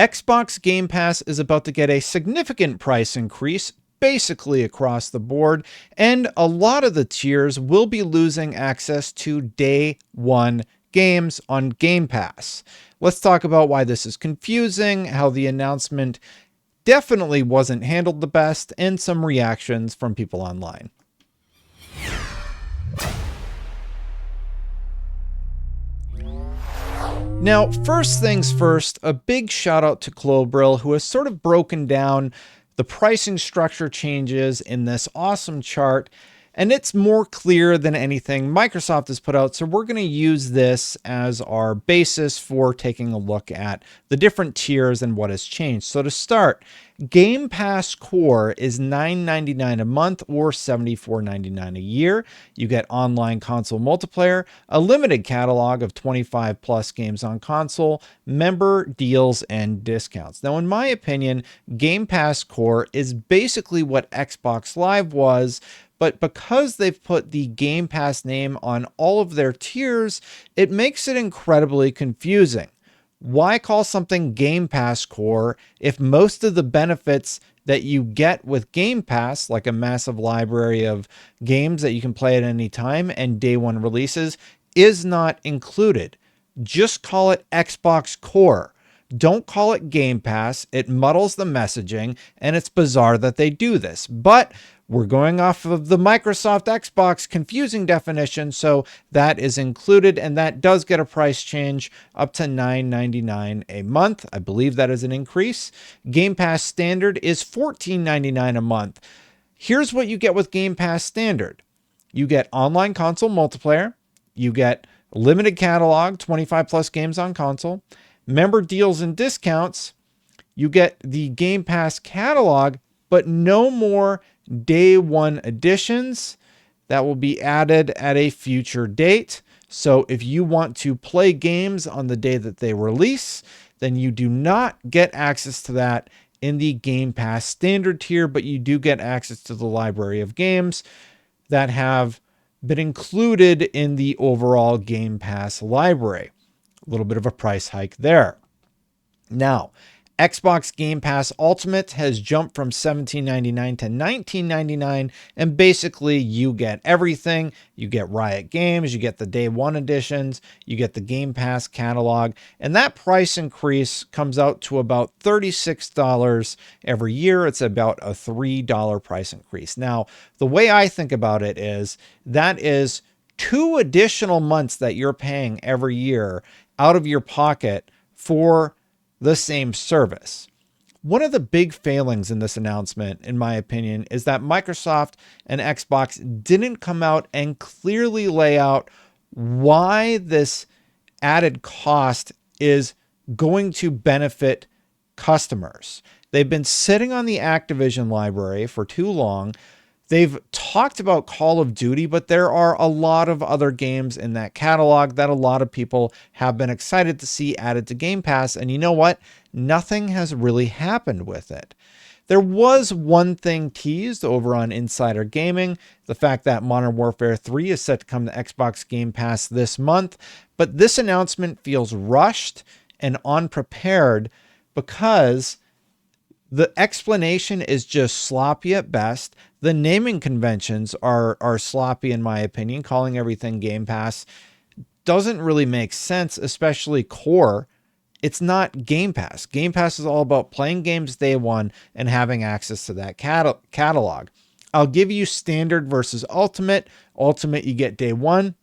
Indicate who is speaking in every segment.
Speaker 1: Xbox Game Pass is about to get a significant price increase basically across the board, and a lot of the tiers will be losing access to day one games on Game Pass. Let's talk about why this is confusing, how the announcement definitely wasn't handled the best, and some reactions from people online. Now, first things first, a big shout out to Klobrille, who has sort of broken down the pricing structure changes in this awesome chart. And it's more clear than anything Microsoft has put out. So we're going to use this as our basis for taking a look at the different tiers and what has changed. So to start, Game Pass Core is $9.99 a month or $74.99 a year. You get online console multiplayer, a limited catalog of 25 plus games on console, member deals, and discounts. Now, in my opinion, Game Pass Core is basically what Xbox Live was, but because they've put the Game Pass name on all of their tiers, it makes it incredibly confusing. Why call something Game Pass Core if most of the benefits that you get with Game Pass, like a massive library of games that you can play at any time and day one releases, is not included? Just call it Xbox Core. Don't call it Game Pass. It muddles the messaging, and it's bizarre that they do this. But we're going off of the Microsoft Xbox confusing definition, so that is included, and that does get a price change up to $9.99 a month. I believe that is an increase. Game Pass Standard is $14.99 a month. Here's what you get with Game Pass Standard. You get online console multiplayer. You get limited catalog, 25 plus games on console. Member deals and discounts. You get the Game Pass catalog, but no more day one editions. That will be added at a future date. So if you want to play games on the day that they release, then you do not get access to that in the Game Pass Standard tier, but you do get access to the library of games that have been included in the overall Game Pass library. A little bit of a price hike there. Now, Xbox Game Pass Ultimate has jumped from $17.99 to $19.99, and basically you get everything. You get Riot Games, you get the day one editions, you get the Game Pass catalog, and that price increase comes out to about $36 every year. It's about a $3 price increase. Now, the way I think about it is that is 2 additional months that you're paying every year out of your pocket for the same service. One of the big failings in this announcement, in my opinion, is that Microsoft and Xbox didn't come out and clearly lay out why this added cost is going to benefit customers. They've been sitting on the Activision library for too long. They've talked about Call of Duty, but there are a lot of other games in that catalog that a lot of people have been excited to see added to Game Pass. And you know what? Nothing has really happened with it. There was one thing teased over on Insider Gaming, the fact that Modern Warfare 3 is set to come to Xbox Game Pass this month. But this announcement feels rushed and unprepared because the explanation is just sloppy at best. The naming conventions are sloppy, in my opinion. Calling everything Game Pass doesn't really make sense, especially Core. It's not Game Pass. Game Pass is all about playing games day one and having access to that catalog. I'll give you Standard versus Ultimate. Ultimate, you get day one.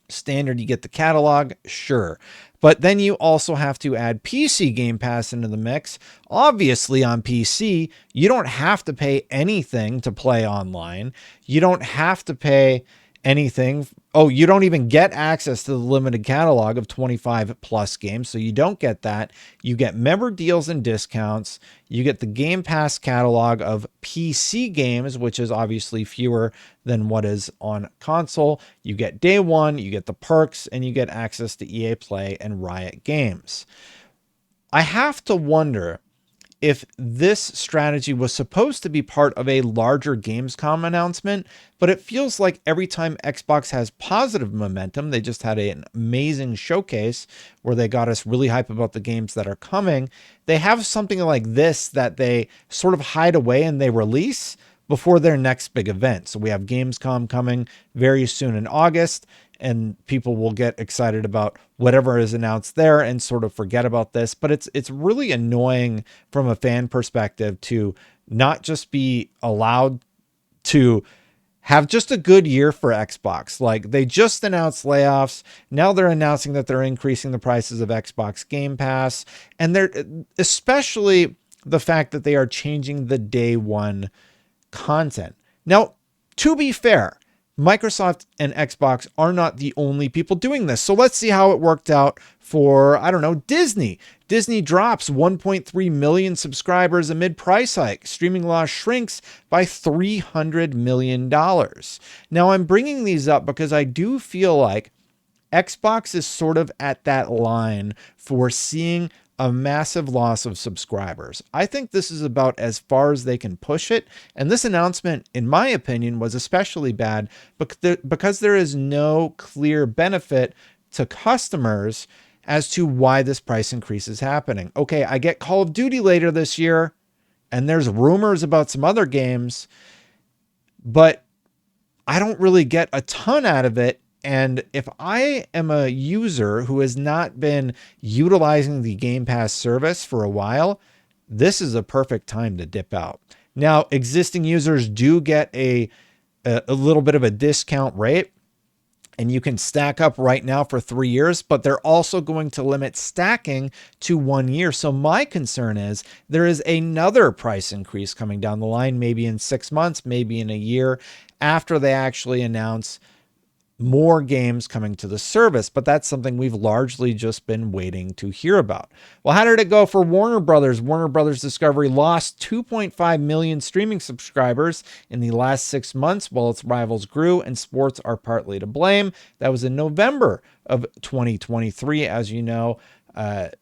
Speaker 1: Standard, you get the catalog, sure. But then you also have to add PC Game Pass into the mix. Obviously, on PC, you don't have to pay anything to play online. You don't have to pay anything. Oh, you don't even get access to the limited catalog of 25 plus games. So you don't get that. You get member deals and discounts. You get the Game Pass catalog of PC games, which is obviously fewer than what is on console. You get day one, you get the perks, and you get access to EA Play and Riot Games. I have to wonder if this strategy was supposed to be part of a larger Gamescom announcement, but it feels like every time Xbox has positive momentum, they just had an amazing showcase where they got us really hype about the games that are coming. They have something like this that they sort of hide away and they release before their next big event. So we have Gamescom coming very soon in August, and people will get excited about whatever is announced there and sort of forget about this. But it's really annoying from a fan perspective to not just be allowed to have just a good year for Xbox. Like, they just announced layoffs. Now they're announcing that they're increasing the prices of Xbox Game Pass. And they're especially the fact that they are changing the day one content. Now, to be fair, Microsoft and Xbox are not the only people doing this. So let's see how it worked out for, I don't know, Disney. Disney drops 1.3 million subscribers amid price hike. Streaming loss shrinks by $300 million. Now, I'm bringing these up because I do feel like Xbox is sort of at that line for seeing a massive loss of subscribers. I think this is about as far as they can push it. And this announcement, in my opinion, was especially bad because there is no clear benefit to customers as to why this price increase is happening. Okay, I get Call of Duty later this year, and there's rumors about some other games, but I don't really get a ton out of it. And if I am a user who has not been utilizing the Game Pass service for a while, this is a perfect time to dip out. Now, existing users do get a little bit of a discount rate, and you can stack up right now for 3 years, but they're also going to limit stacking to 1 year. So my concern is there is another price increase coming down the line, maybe in 6 months, maybe in a year, after they actually announce more games coming to the service, but that's something we've largely just been waiting to hear about. Well, how did it go for Warner Brothers? Warner Brothers Discovery lost 2.5 million streaming subscribers in the last 6 months, while its rivals grew, and sports are partly to blame. That was in November of 2023. As you know,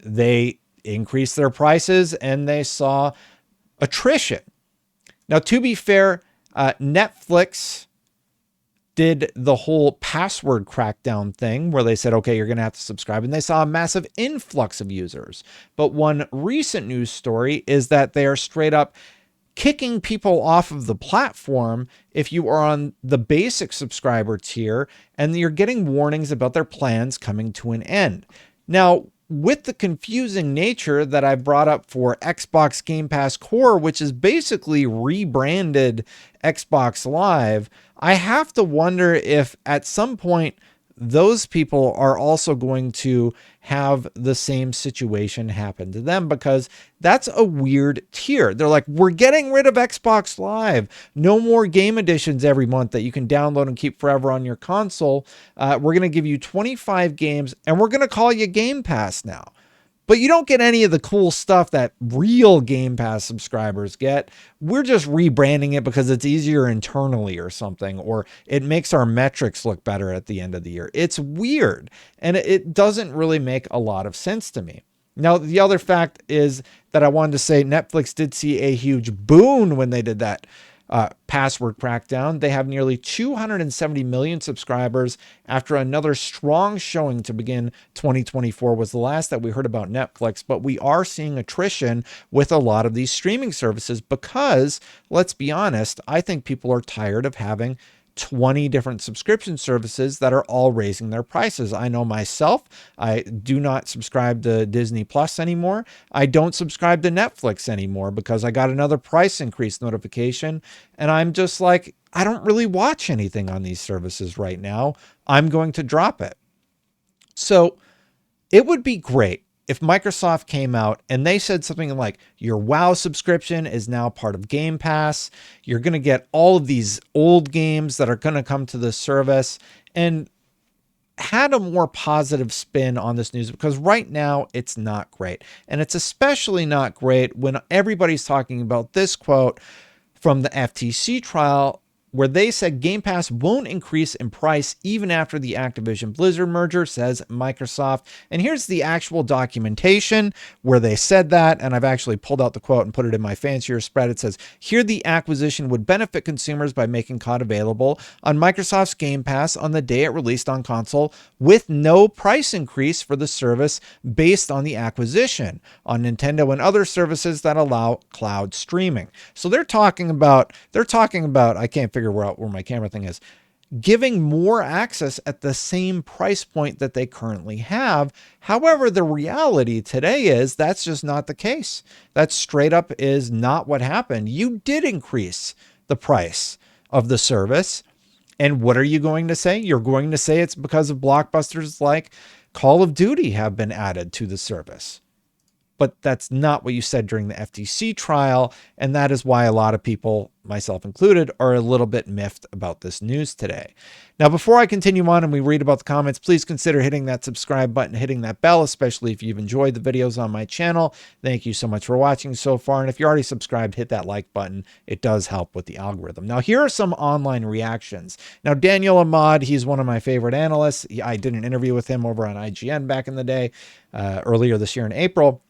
Speaker 1: they increased their prices and they saw attrition. Now, to be fair, Netflix did the whole password crackdown thing where they said, okay, you're going to have to subscribe. And they saw a massive influx of users. But one recent news story is that they are straight up kicking people off of the platform if you are on the basic subscriber tier, and you're getting warnings about their plans coming to an end. Now, with the confusing nature that I brought up for Xbox Game Pass Core, which is basically rebranded Xbox Live, I have to wonder if at some point those people are also going to have the same situation happen to them, because that's a weird tier. They're like, we're getting rid of Xbox Live. No more game editions every month that you can download and keep forever on your console. We're going to give you 25 games and we're going to call you Game Pass now. But you don't get any of the cool stuff that real Game Pass subscribers get. We're just rebranding it because it's easier internally or something, or it makes our metrics look better at the end of the year. It's weird, and it doesn't really make a lot of sense to me. Now, the other fact is that I wanted to say Netflix did see a huge boon when they did that password crackdown. They have nearly 270 million subscribers after another strong showing to begin 2024 was the last that we heard about Netflix. But we are seeing attrition with a lot of these streaming services because, let's be honest, I think people are tired of having 20 different subscription services that are all raising their prices. I know myself, I do not subscribe to Disney Plus anymore. I don't subscribe to Netflix anymore because I got another price increase notification. And I'm just like, I don't really watch anything on these services right now. I'm going to drop it. So it would be great if Microsoft came out and they said something like, your WoW subscription is now part of Game Pass. You're going to get all of these old games that are going to come to the service, and had a more positive spin on this news, because right now it's not great. And it's especially not great when everybody's talking about this quote from the FTC trial where they said Game Pass won't increase in price even after the Activision Blizzard merger, says Microsoft. And here's the actual documentation where they said that. And I've actually pulled out the quote and put it in my fancier spread. It says, here the acquisition would benefit consumers by making COD available on Microsoft's Game Pass on the day it released on console, with no price increase for the service based on the acquisition on Nintendo and other services that allow cloud streaming. So they're talking about, I can't figure out where my camera thing is, giving more access at the same price point that they currently have. However, the reality today is that's just not the case. That straight up is not what happened. You did increase the price of the service. And what are you going to say? You're going to say it's because of blockbusters like Call of Duty have been added to the service. But that's not what you said during the FTC trial. And that is why a lot of people, myself included, are a little bit miffed about this news today. Now, before I continue on and we read about the comments, please consider hitting that subscribe button, hitting that bell, especially if you've enjoyed the videos on my channel. Thank you so much for watching so far. And if you're already subscribed, hit that like button. It does help with the algorithm. Now, here are some online reactions. Now, Daniel Ahmad, he's one of my favorite analysts. I did an interview with him over on IGN back in the day, earlier this year in April,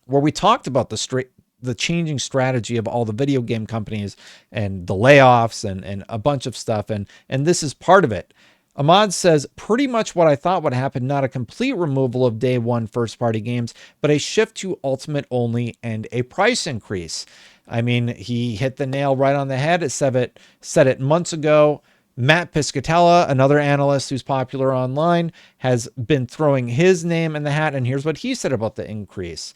Speaker 1: where we talked about the changing strategy of all the video game companies and the layoffs and a bunch of stuff. And this is part of it. Ahmad says, pretty much what I thought would happen, not a complete removal of day one first-party games, but a shift to Ultimate only and a price increase. I mean, he hit the nail right on the head. It said it months ago. Matt Piscatella, another analyst who's popular online, has been throwing his name in the hat, and here's what he said about the increase.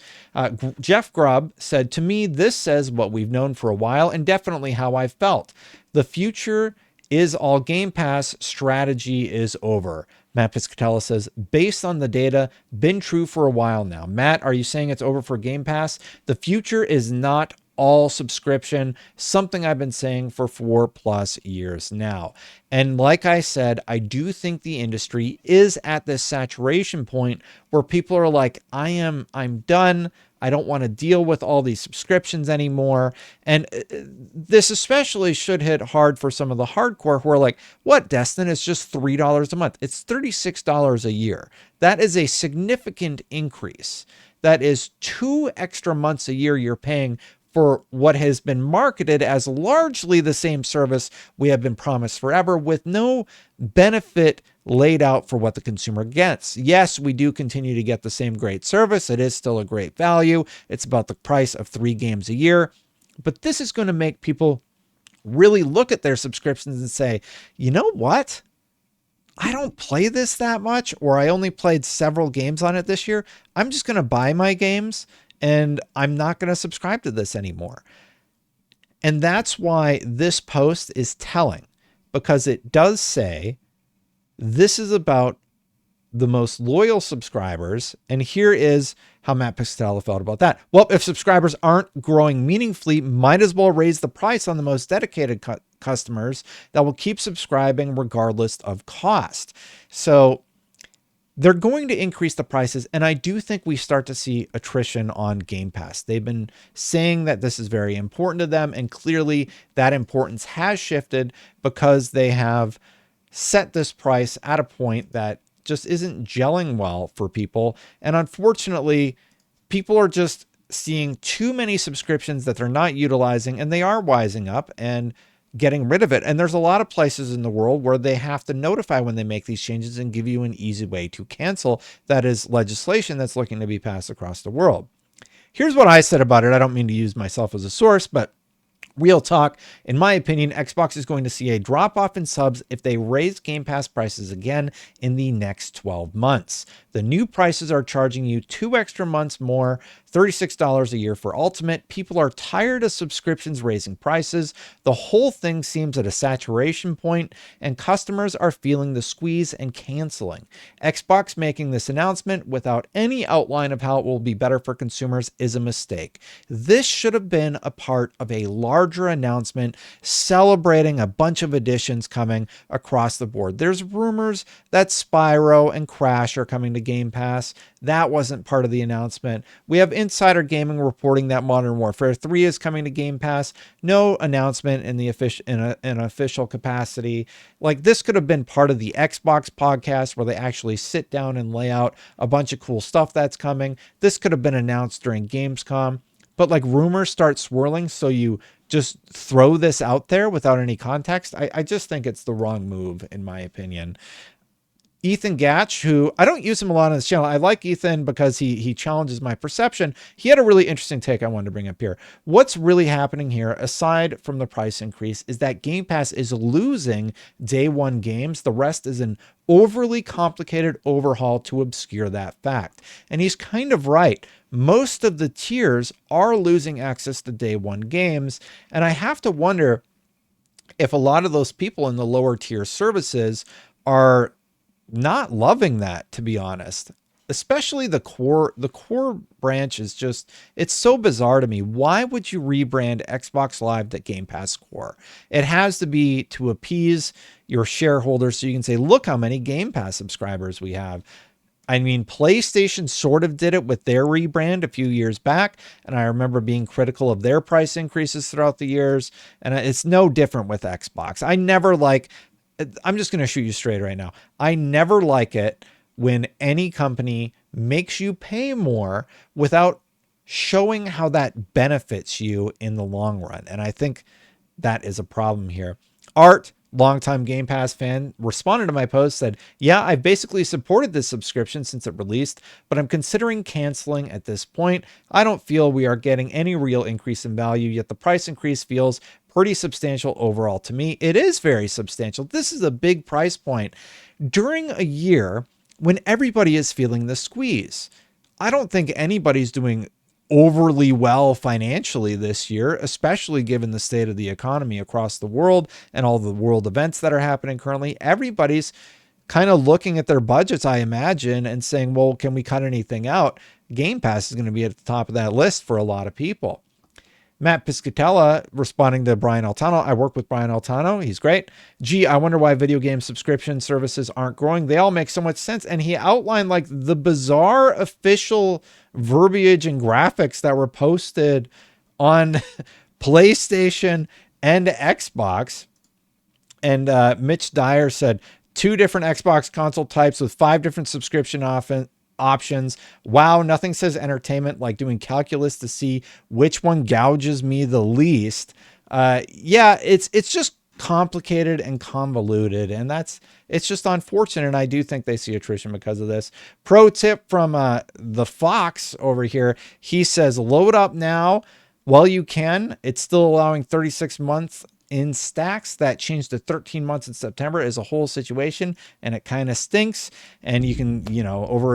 Speaker 1: Jeff Grubb said, to me, this says what we've known for a while and definitely how I've felt. The future is all Game Pass, strategy is over. Matt Piscatella says, based on the data, been true for a while now. Matt, are you saying it's over for Game Pass? The future is not all subscription, something I've been saying for 4+ years now. And like I said, I do think the industry is at this saturation point where people are like, I'm done. I don't want to deal with all these subscriptions anymore. And this especially should hit hard for some of the hardcore who are like, what, Destin? It's just $3 a month. It's $36 a year. That is a significant increase. That is 2 extra months a year you're paying for what has been marketed as largely the same service we have been promised forever, with no benefit laid out for what the consumer gets. Yes, we do continue to get the same great service. It is still a great value. It's about the price of 3 games a year. But this is going to make people really look at their subscriptions and say, you know what? I don't play this that much, or I only played several games on it this year. I'm just going to buy my games and I'm not going to subscribe to this anymore. And that's why this post is telling, because it does say this is about the most loyal subscribers. And here is how Matt Piscatella felt about that. Well, if subscribers aren't growing meaningfully, might as well raise the price on the most dedicated customers that will keep subscribing regardless of cost. So they're going to increase the prices, and I do think we start to see attrition on Game Pass. They've been saying that this is very important to them, and clearly that importance has shifted because they have set this price at a point that just isn't gelling well for people. And unfortunately, people are just seeing too many subscriptions that they're not utilizing, and they are wising up and getting rid of it. And there's a lot of places in the world where they have to notify when they make these changes and give you an easy way to cancel. That is legislation that's looking to be passed across the world. Here's what I said about it. I don't mean to use myself as a source, but real talk, in my opinion, Xbox is going to see a drop off in subs if they raise Game Pass prices again in the next 12 months. The new prices are charging you 2 extra months more, $36 a year for Ultimate. People are tired of subscriptions raising prices. The whole thing seems at a saturation point, and customers are feeling the squeeze and canceling. Xbox making this announcement without any outline of how it will be better for consumers is a mistake. This should have been a part of a larger announcement celebrating a bunch of additions coming across the board. There's rumors that Spyro and Crash are coming to Game Pass. That wasn't part of the announcement. We have Insider Gaming reporting that Modern Warfare 3 is coming to Game Pass. No announcement in the official capacity. Like, this could have been part of the Xbox podcast where they actually sit down and lay out a bunch of cool stuff that's coming. This could have been announced during Gamescom. But like, rumors start swirling, so you just throw this out there without any context. I just think it's the wrong move, in my opinion. Ethan Gatch, who I don't use him a lot on this channel. I like Ethan because he challenges my perception. He had a really interesting take I wanted to bring up here. What's really happening here, aside from the price increase, is that Game Pass is losing day one games. The rest is an overly complicated overhaul to obscure that fact. And he's kind of right. Most of the tiers are losing access to day one games. And I have to wonder if a lot of those people in the lower tier services are not loving that, to be honest. Especially the core branch is just, it's so bizarre to me. Why would you rebrand Xbox Live to Game Pass Core? It has to be to appease your shareholders so you can say, look how many Game Pass subscribers we have. I mean, PlayStation sort of did it with their rebrand a few years back, and I remember being critical of their price increases throughout the years, and it's no different with Xbox. I'm just going to shoot you straight right now. I never like it when any company makes you pay more without showing how that benefits you in the long run. And I think that is a problem here. Art, longtime Game Pass fan, responded to my post, said, yeah, I basically supported this subscription since it released, but I'm considering canceling at this point. I don't feel we are getting any real increase in value, yet the price increase feels pretty substantial overall to me. It is very substantial. This is a big price point during a year when everybody is feeling the squeeze. I don't think anybody's doing overly well financially this year, especially given the state of the economy across the world and all the world events that are happening currently. Everybody's kind of looking at their budgets, I imagine, and saying, well, can we cut anything out? Game Pass is going to be at the top of that list for a lot of people. Matt Piscatella responding to Brian Altano. I work with Brian Altano. He's great. Gee, I wonder why video game subscription services aren't growing. They all make so much sense. And he outlined like the bizarre official verbiage and graphics that were posted on PlayStation and Xbox. And Mitch Dyer said 2 different Xbox console types with 5 different subscription options. Wow, nothing says entertainment like doing calculus to see which one gouges me the least. Yeah, it's just complicated and convoluted, and it's just unfortunate. And I do think they see attrition because of this. Pro tip from the Fox over here. He says, load up now while you can. It's still allowing 36 months in stacks. That changed to 13 months in September is a whole situation, and it kind of stinks. And you can,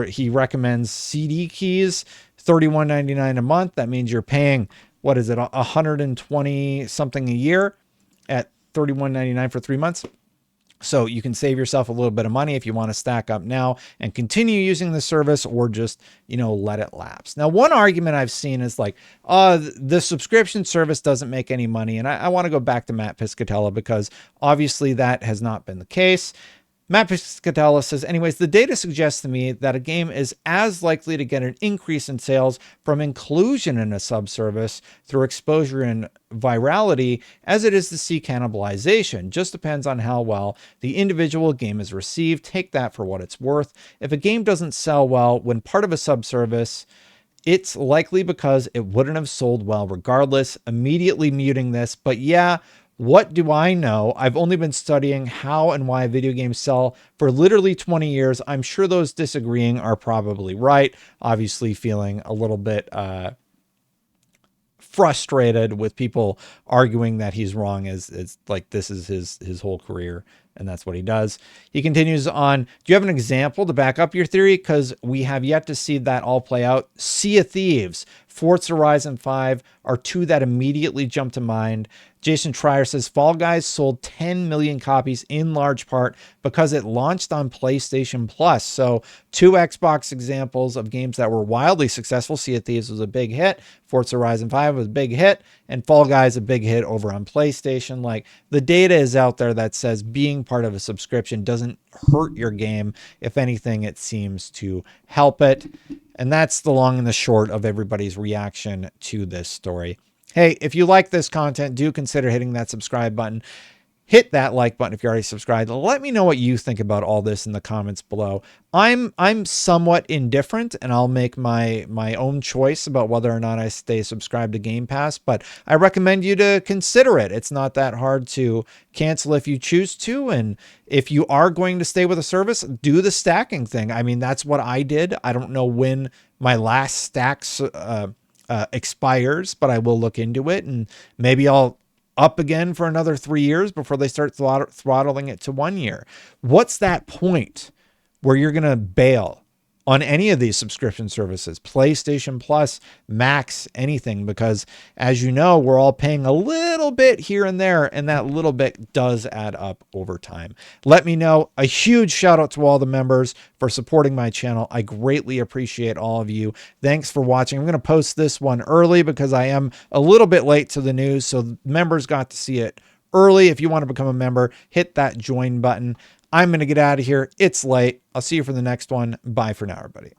Speaker 1: he recommends CD keys, $31.99 a month. That means you're paying, what is it, $120 something a year at $31.99 for 3 months. So you can save yourself a little bit of money if you want to stack up now and continue using the service, or just, let it lapse. Now, one argument I've seen is like, the subscription service doesn't make any money. And I want to go back to Matt Piscatella because obviously that has not been the case. Matt Piscatella says, anyways, the data suggests to me that a game is as likely to get an increase in sales from inclusion in a subservice through exposure and virality as it is to see cannibalization. Just depends on how well the individual game is received. Take that for what it's worth. If a game doesn't sell well when part of a subservice, it's likely because it wouldn't have sold well regardless. Immediately muting this, but yeah, what do I know? I've only been studying how and why video games sell for literally 20 years. I'm sure those disagreeing are probably right. Obviously feeling a little bit frustrated with people arguing that he's wrong, as like this is his whole career and that's what he does. He continues on, do you have an example to back up your theory? Because we have yet to see that all play out. Sea of Thieves, Forza Horizon 5 are 2 that immediately jump to mind. Jason Trier says Fall Guys sold 10 million copies in large part because it launched on PlayStation Plus. So 2 Xbox examples of games that were wildly successful. Sea of Thieves was a big hit. Forza Horizon 5 was a big hit. And Fall Guys a big hit over on PlayStation. Like, the data is out there that says being being part of a subscription doesn't hurt your game. If anything, it seems to help it. And that's the long and the short of everybody's reaction to this story. Hey, if you like this content, do consider hitting that subscribe button. Hit that like button if you're already subscribed. Let me know what you think about all this in the comments below. I'm somewhat indifferent, and I'll make my own choice about whether or not I stay subscribed to Game Pass, but I recommend you to consider it. It's not that hard to cancel if you choose to, and if you are going to stay with a service, do the stacking thing. I mean, that's what I did. I don't know when my last stacks expires, but I will look into it, and maybe I'll up again for another 3 years before they start throttling it to 1 year. What's that point where you're going to bail on any of these subscription services, PlayStation Plus, Max, anything? Because as you know, we're all paying a little bit here and there, and that little bit does add up over time. Let me know. A huge shout out to all the members for supporting my channel. I greatly appreciate all of you. Thanks for watching. I'm going to post this one early because I am a little bit late to the news, so members got to see it early. If you want to become a member, hit that join button. I'm going to get out of here. It's late. I'll see you for the next one. Bye for now, everybody.